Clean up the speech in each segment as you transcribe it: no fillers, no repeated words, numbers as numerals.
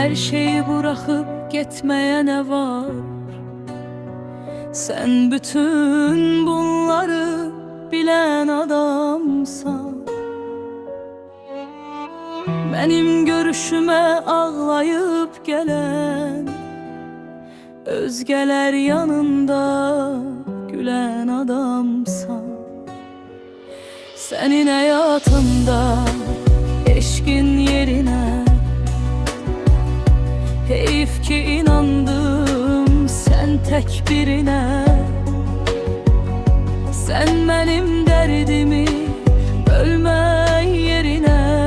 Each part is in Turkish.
Her şeyi bırakıp gitmeye ne var? Sen bütün bunları bilen adamsan. Benim görüşüme ağlayıp gelen, özgeler yanında gülen adamsan. Senin hayatında eşkin yerine keyif ki inandım sen tek birine. Sen benim derdimi bölme yerine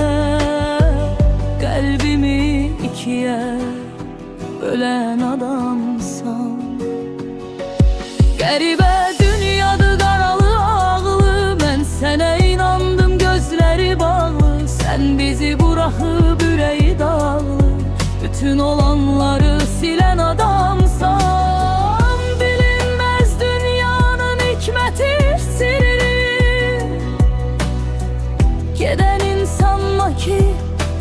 kalbimi ikiye bölen adamsan. Qəribə dünyadı qaralı ağlı, mən sənə inandım gözləri bağlı. Sən bizi bırakıp ürəyi dağlı, bütün olanları silən adamsan. Bilinməz dünyanın hikməti sirri, gedən insanla ki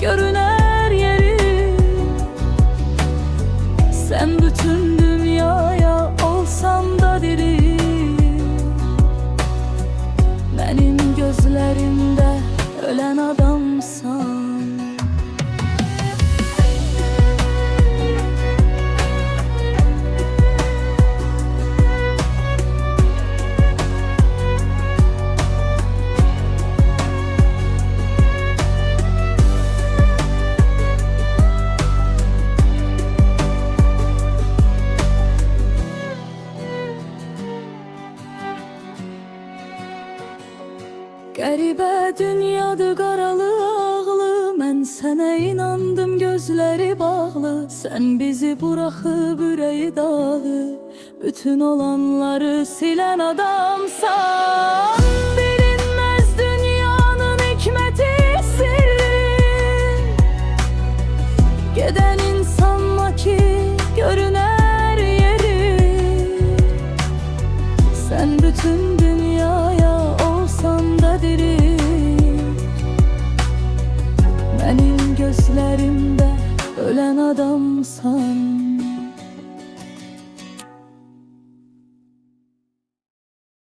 görünər yeri. Sen bütün dünyaya olsan da diri, benim gözlerimde ölen adamsan. Qəribə dünyadı qaralı ağlı, mən sənə inandım gözləri bağlı. Sən bizi bırakıp ürəyi dağlı, bütün olanları silən adamsan.